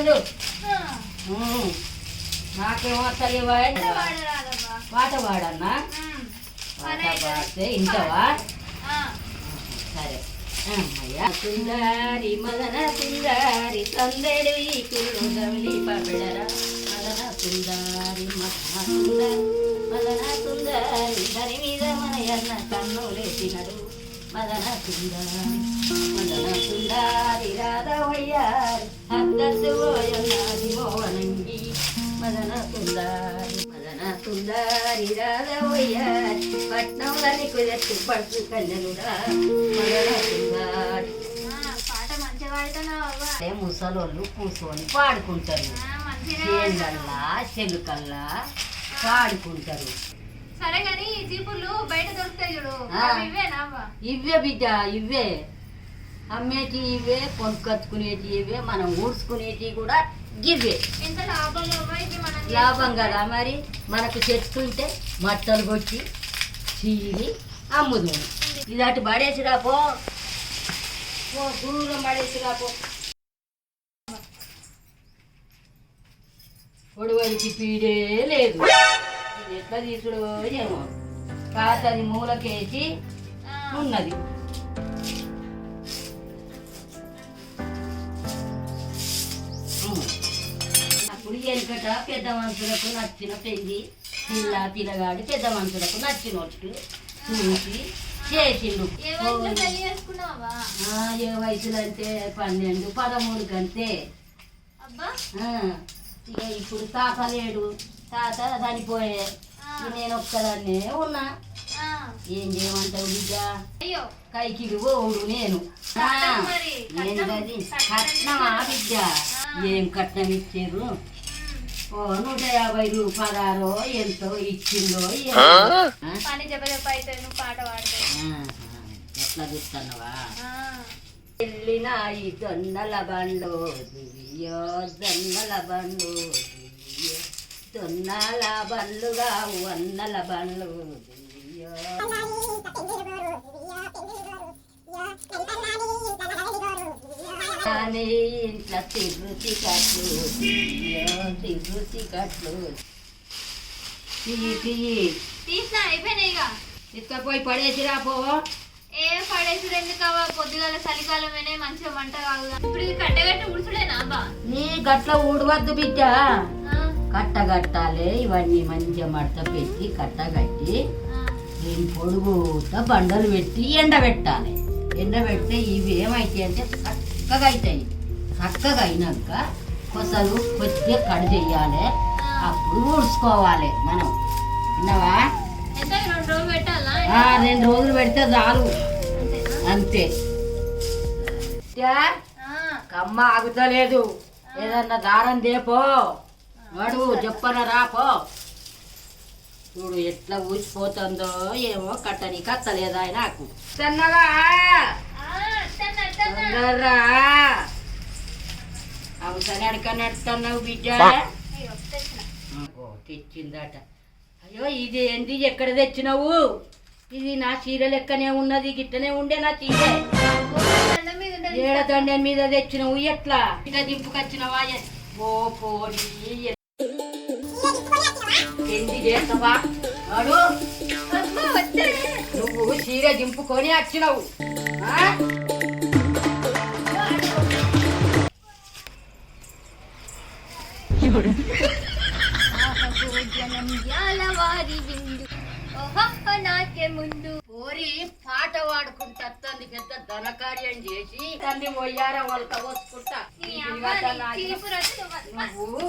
చూడు నాకేమో వస్తలేవా పాట పాడన్నా పాట పాడితే ఇంటవా సరే అమ్మయ్య సుందరి మదన సుందరి సందడి ఈ కురుదవలి పబెడరా మదన సుందరి మదన సుందరి దరి మీద మనయన్న కన్నులేసినడు మదన సుందరి రాధవయ్యారి అద్దసు పోయన్నది మోవనంగి మదన సుందరి రాధవయ్యారి పట్నంలోని కుదర్చి పడుతు కన్యలురా మదన సుందరి పాట మంచిగా పాడుతున్నావు. ముసలోళ్ళు కూర్చొని పాడుకుంటారు చేళ్ళల్లా చెలుకల్లా పాడుకుంటారు. సరే గాని జీపులు బయట దొరుకుతాయి చూడు ఇవే బిడ్డ ఇవే అమ్మేటి ఇవే కొనుక్కొచ్చుకునేటి ఇవే మనం ఊడ్చుకునేటి కూడా ఇవే. ఎంత లాభం కదా మరి మనకు చెట్టుంటే మట్టలు కొట్టి చీరి అమ్ముదు. ఇలాంటి పడేసి రాపో దూరం పడేసి రాపో. పొడవలికి పీడే లేదు. ఇది ఎట్లా తీసుడు ఏమో కాతది మూలకేసి ఉన్నది. అప్పుడు వెనుకట పెద్ద మనుషులకు నచ్చిన పెళ్లి పిల్లగాడు పెద్ద మనుషులకు నచ్చిన వచ్చి చూసి చేసిండు. ఏ వయసులో అంటే 12, 13 కంటే. ఇక ఇప్పుడు తాత లేడు, తాత చనిపోయే, నేను ఒక్కదాన్నే ఉన్నా. ఏం చేయమంటావు బిడ్డ? కైకి ఓడు నేను కట్నమా బిడ్డ? ఏం కట్నం ఇచ్చారు? 150 రూపాయలు ఎంతో ఇచ్చిందో. ఎట్లా చూస్తున్నావా? వెళ్ళిన ఈ దొన్నల బండ్లు దియ్యో దొన్నల బండ్లు దియ్యో దొన్నల బండ్లుగా వన్నల బండ్లు దియ్యో. ఇంట్లో తిరుచి కట్లు తిరుచి కట్లు తీసుకపోయి పడేసి రాపో. ఏ పడేసి ఎందుకవా? పొద్దుగాల చలికాలమేనే మంచిగా మంట కాదు. ఇప్పుడు ఇది కట్టగట్టి ఉడుచుడేనా అబ్బా? నీ గట్ల ఊడవద్దు బిడ్డ, కట్టగట్టాలి. ఇవన్నీ మంచిగా మడత పెట్టి కట్టగట్టి దీని పొడుగుతా బండలు పెట్టి ఎండబెట్టాలి. ఎండబెడితే ఇవి ఏమవుతాయి అంటే చక్కగా అవుతాయి. చక్కగా అయినాక కొసలు కొద్దిగా కట్ చెయ్యాలి. అప్పుడు ఊడ్చుకోవాలి మనం. విన్నావా? 2 రోజులు పెట్టాలా? 2 రోజులు పెడితే చాలు, అంతే. కమ్మ ఆగుతలేదు. ఏదన్నా దారం దేపో వాడు చెప్పన రాపో. చూడు ఎట్లా ఊసిపోతుందో ఏమో. కట్టని కత్తలేదా నాకు? తన్నగా అవసరం అడక నడుతున్నావు బిడ్డ. తెచ్చిందట. అయ్యో ఇది ఏంటి? ఎక్కడ తెచ్చినావు? ఇది నా చీర లెక్కనే ఉన్నది, గిట్టనే ఉండే నా చీర. ఏడదండ మీద తెచ్చినావు. ఎట్లా ఇట్లా దింపుకొచ్చినవా? ఓ పోనీ ఎండి చేస్తావా? వాడు నువ్వు చీర దింపుకొని వచ్చినావు. పోరి పాట పాడుకుంటా పెద్ద ధనకార్యం చేసి తల్లి మొయ్యార వాళ్ళ వసుకుంటా. నువ్వు